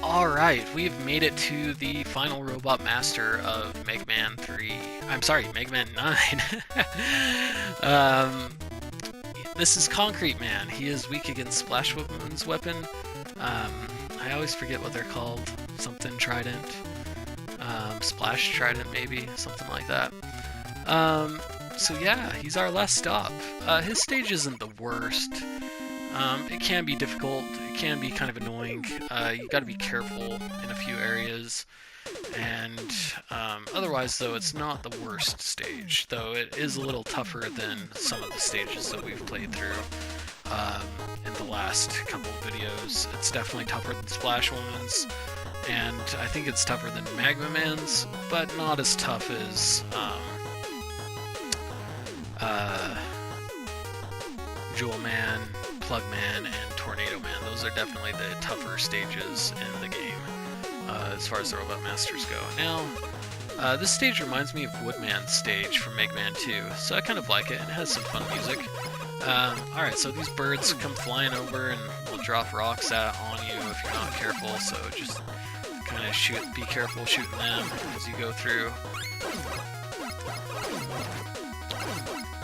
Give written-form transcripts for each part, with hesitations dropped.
Alright, we've made it to the final Robot Master of Mega Man 3. I'm sorry, Mega Man 9. This is Concrete Man. He is weak against Splash Woman's weapon. I always forget what they're called. Something Trident. Splash Trident, maybe. Something like that. So yeah, he's our last stop. His stage isn't the worst. It can be difficult, it can be kind of annoying. You gotta be careful in a few areas. And otherwise, though, it's not the worst stage, though it is a little tougher than some of the stages that we've played through in the last couple of videos. It's definitely tougher than Splash Woman's, and I think it's tougher than Magma Man's, but not as tough as Jewel Man, Plug Man, and Tornado Man. Those are definitely the tougher stages in the game as far as the Robot Masters go. Now, this stage reminds me of Woodman's stage from Mega Man 2, so I kind of like it, and it has some fun music. Alright, so these birds come flying over and will drop rocks on you if you're not careful, so just kind of be careful shooting them as you go through.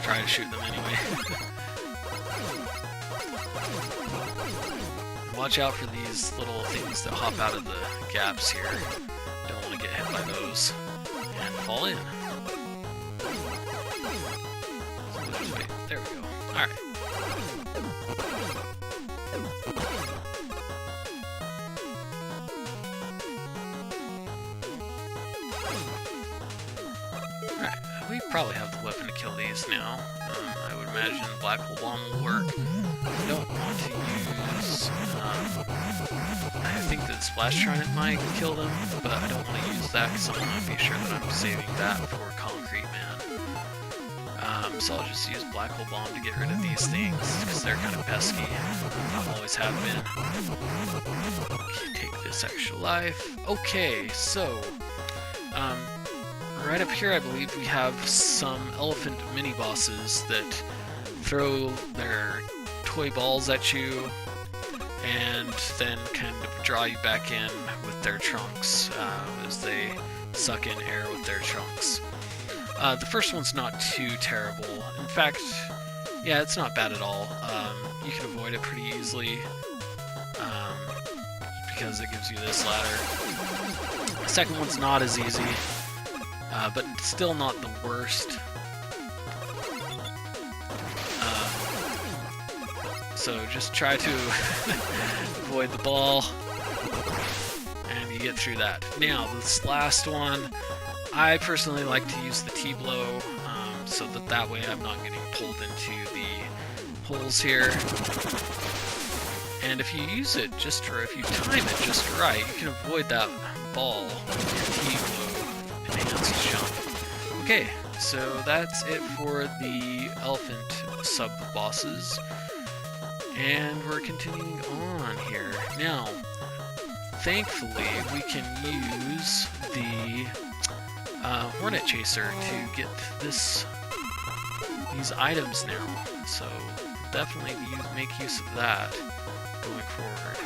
Try to shoot them anyway. Watch out for these little things that hop out of the gaps here. Don't want to get hit by those. And fall in. So wait, there we go. Alright. Alright, we probably have the weapon to kill these now. I would imagine the Black Hole Bomb will work. I don't want to use... I think that Splash Trident might kill them, but I don't want to use that because I want to be sure that I'm saving that for Concrete Man. So I'll just use Black Hole Bomb to get rid of these things, because they're kind of pesky. Always have been. Okay, take this extra life. Okay, so... right up here I believe we have some elephant mini-bosses that throw their toy balls at you and then kind of draw you back in with their trunks as they suck in air with their trunks. The first one's not too terrible. In fact, yeah, it's not bad at all. You can avoid it pretty easily because it gives you this ladder. The second one's not as easy, but still not the worst. So just try to avoid the ball, and you get through that. Now, this last one, I personally like to use the T-blow, so that way I'm not getting pulled into the holes here. And if you use it if you time it just right, you can avoid that ball with your T-blow enhanced jump. Okay, so that's it for the elephant sub-bosses. And we're continuing on here. Now, thankfully, we can use the Hornet Chaser to get these items now. So, definitely make use of that going forward.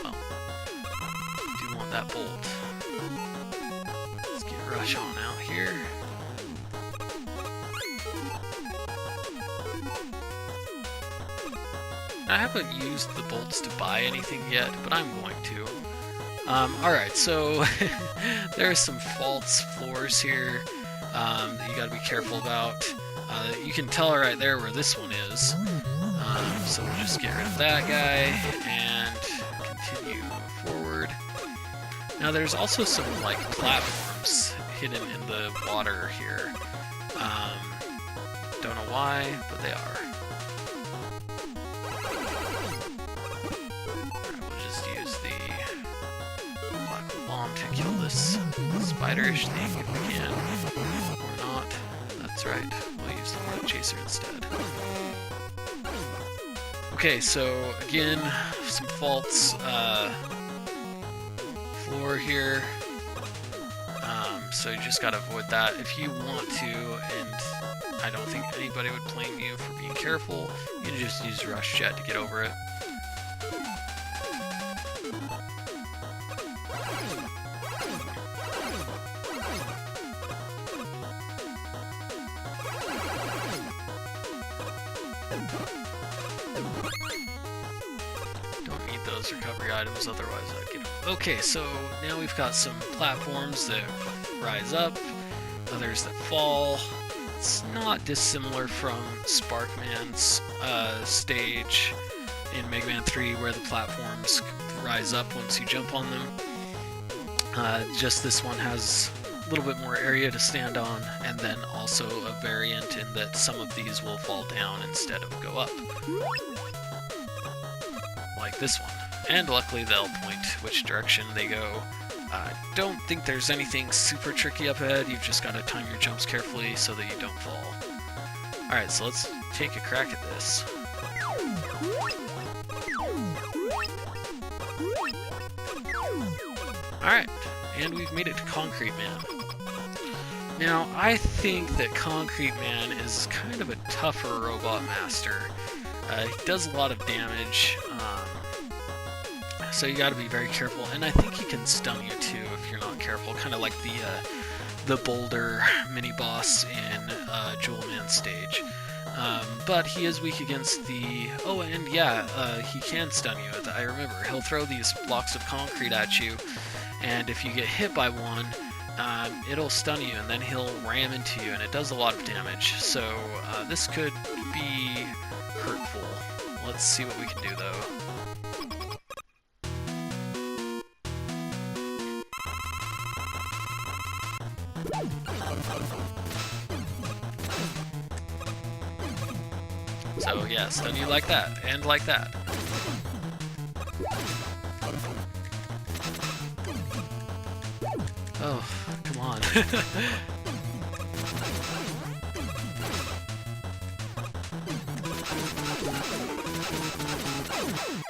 Well, do want that bolt. Let's get Rush on out here. I haven't used the bolts to buy anything yet, but I'm going to. Alright, so there are some false floors here that you gotta be careful about. You can tell right there where this one is. So we'll just get rid of that guy and continue forward. Now there's also some like platforms hidden in the water here. Don't know why, but they are. To kill this spiderish thing if we can, or not. That's right, we'll use the Hornet Chaser instead. Okay, so again, some faults. Floor here. So you just gotta avoid that if you want to, and I don't think anybody would blame you for being careful. You can just use Rush Jet to get over it. Don't need those recovery items, otherwise I'd get them. Okay, so now we've got some platforms that rise up, others that fall. It's not dissimilar from Sparkman's stage in Mega Man 3 where the platforms rise up once you jump on them. Just this one has a little bit more area to stand on, and then also a variant in that some of these will fall down instead of go up. Like this one. And luckily they'll point which direction they go. Don't think there's anything super tricky up ahead, you've just got to time your jumps carefully so that you don't fall. Alright, so let's take a crack at this. Alright, and we've made it to Concrete Man. Now, I think that Concrete Man is kind of a tougher robot master. He does a lot of damage, so you gotta be very careful, and I think he can stun you too if you're not careful, kind of like the boulder mini-boss in Jewel Man stage. But he is weak against the... Oh, and yeah, he can stun you. I remember, he'll throw these blocks of concrete at you, and if you get hit by one, it'll stun you, and then he'll ram into you, and it does a lot of damage. So this could be hurtful. Let's see what we can do, though. So yeah, stun you like that, and like that. Oh, come on.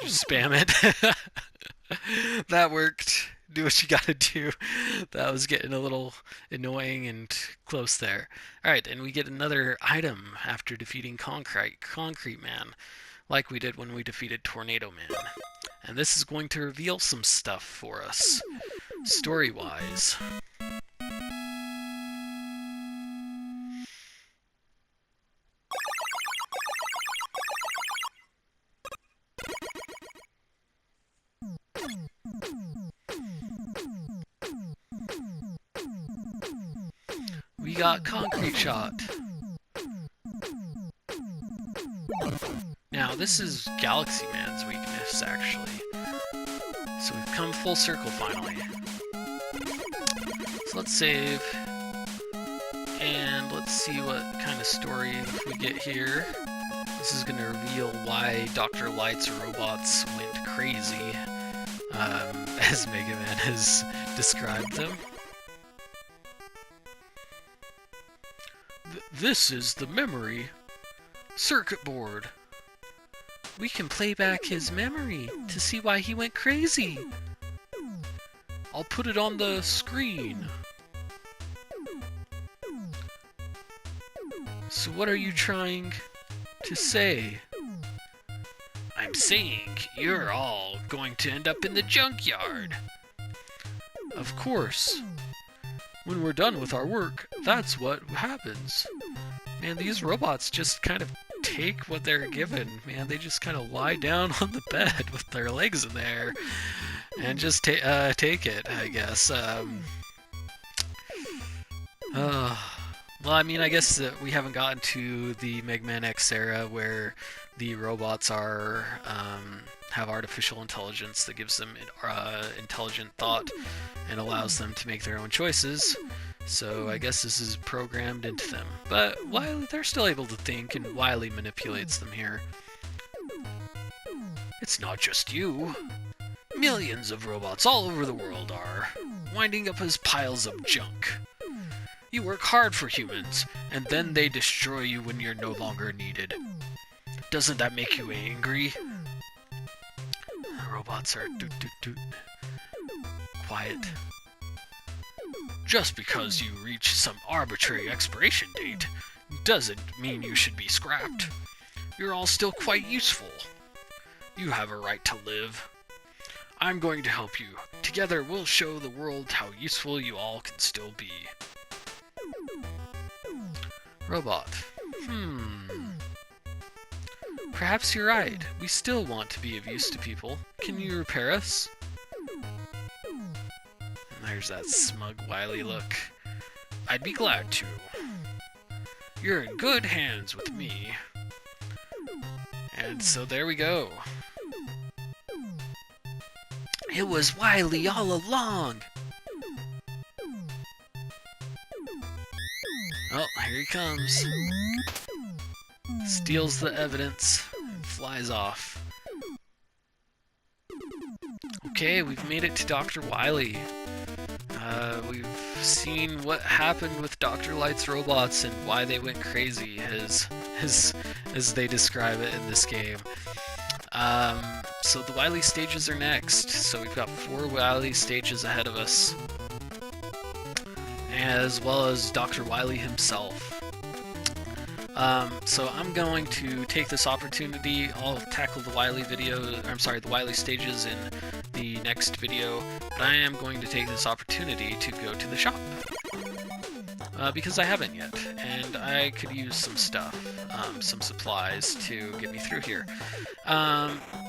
Just spam it. That worked. Do what you gotta do. That was getting a little annoying and close there. Alright, and we get another item after defeating Concrete Man, like we did when we defeated Tornado Man. And this is going to reveal some stuff for us, story-wise. We got Concrete Shot. Now, this is Galaxy Man's weakness, actually. So we've come full circle, finally. So let's save. And let's see what kind of story we get here. This is going to reveal why Dr. Light's robots went crazy, as Mega Man has described them. This is the memory circuit board. We can play back his memory to see why he went crazy. I'll put it on the screen. So what are you trying to say? I'm saying you're all going to end up in the junkyard. Of course. When we're done with our work, that's what happens. Man, these robots just kind of take what they're given. Man, they just kind of lie down on the bed with their legs in there and just take it, I guess. Well, I mean, I guess that we haven't gotten to the Mega Man X era where the robots are have artificial intelligence that gives them intelligent thought and allows them to make their own choices. So I guess this is programmed into them. But Wily, they're still able to think, and Wily manipulates them here. It's not just you. Millions of robots all over the world are winding up as piles of junk. You work hard for humans, and then they destroy you when you're no longer needed. Doesn't that make you angry? The robots are quiet. Just because you reach some arbitrary expiration date doesn't mean you should be scrapped. You're all still quite useful. You have a right to live. I'm going to help you. Together we'll show the world how useful you all can still be. Robot. Perhaps you're right. We still want to be of use to people. Can you repair us? And there's that smug, wily look. I'd be glad to. You're in good hands with me. And so there we go. It was Wily all along! Oh, here he comes. Steals the evidence and flies off. Okay, we've made it to Dr. Wily. We've seen what happened with Dr. Light's robots and why they went crazy, as they describe it in this game. So the Wily stages are next. So we've got 4 Wily stages ahead of us, as well as Dr. Wily himself. So I'm going to take this opportunity. I'll tackle the Wily the Wily stages in the next video, but I am going to take this opportunity to go to the shop. Because I haven't yet, and I could use some stuff, some supplies to get me through here.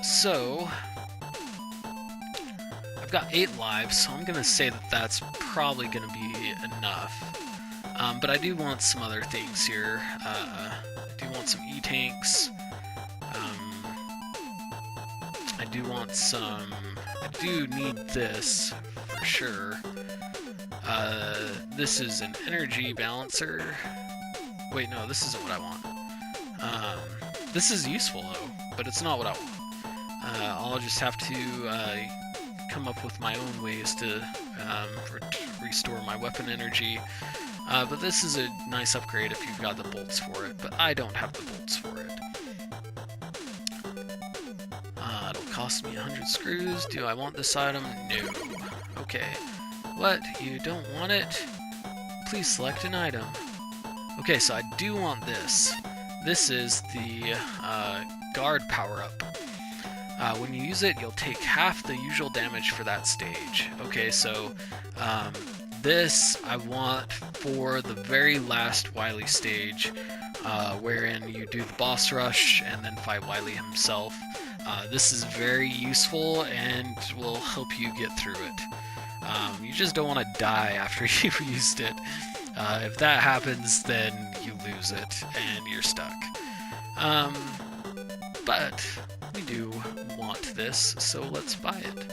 So I've got 8 lives, so I'm going to say that that's probably going to be enough. But I do want some other things here. I do want some E-tanks. I do need this, for sure. This is an energy balancer. Wait, no, this isn't what I want. This is useful, though, but it's not what I want. I'll just have to come up with my own ways to restore my weapon energy. But this is a nice upgrade if you've got the bolts for it, but I don't have the bolts for it. It'll cost me 100 screws. Do I want this item? No. Okay. What? You don't want it? Please select an item. Okay, so I do want this. This is the guard power-up. When you use it, you'll take half the usual damage for that stage. Okay, so this I want for the very last Wily stage, wherein you do the boss rush and then fight Wily himself. This is very useful and will help you get through it. You just don't want to die after you've used it. If that happens, then you lose it and you're stuck. But we do want this, so let's buy it.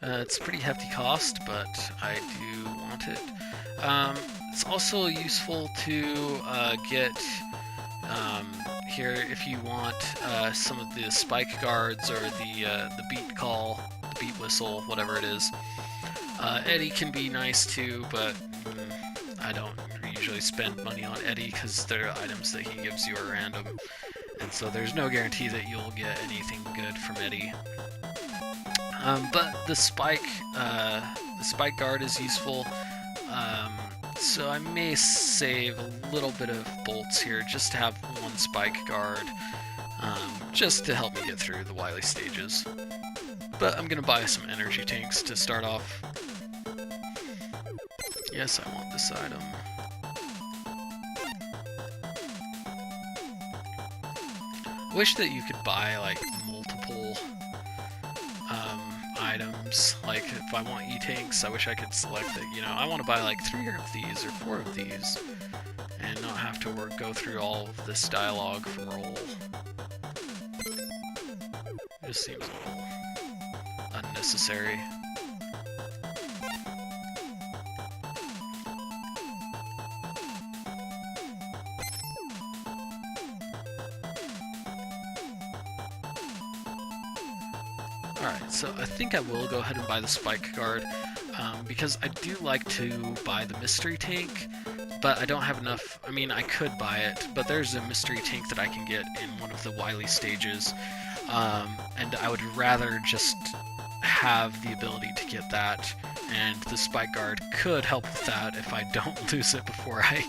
It's a pretty hefty cost, but I do want it. It's also useful to get here if you want some of the spike guards or the beat call, the beat whistle, whatever it is. Eddie can be nice too, but I don't usually spend money on Eddie because they're items that he gives you are random, and so there's no guarantee that you'll get anything good from Eddie. But the spike guard is useful, so I may save a little bit of bolts here just to have one spike guard, just to help me get through the Wily stages. But I'm gonna buy some energy tanks to start off. Yes, I want this item. I wish that you could buy like multiple items. Like if I want E-tanks, I wish I could select it. You know, I want to buy like 3 of these or 4 of these, and not have to go through all of this dialogue from roll. It just seems a little unnecessary. Alright, so I think I will go ahead and buy the spike guard, because I do like to buy the mystery tank, but I don't have enough. I mean, I could buy it, but there's a mystery tank that I can get in one of the Wily stages, and I would rather just have the ability to get that, and the spike guard could help with that if I don't lose it before I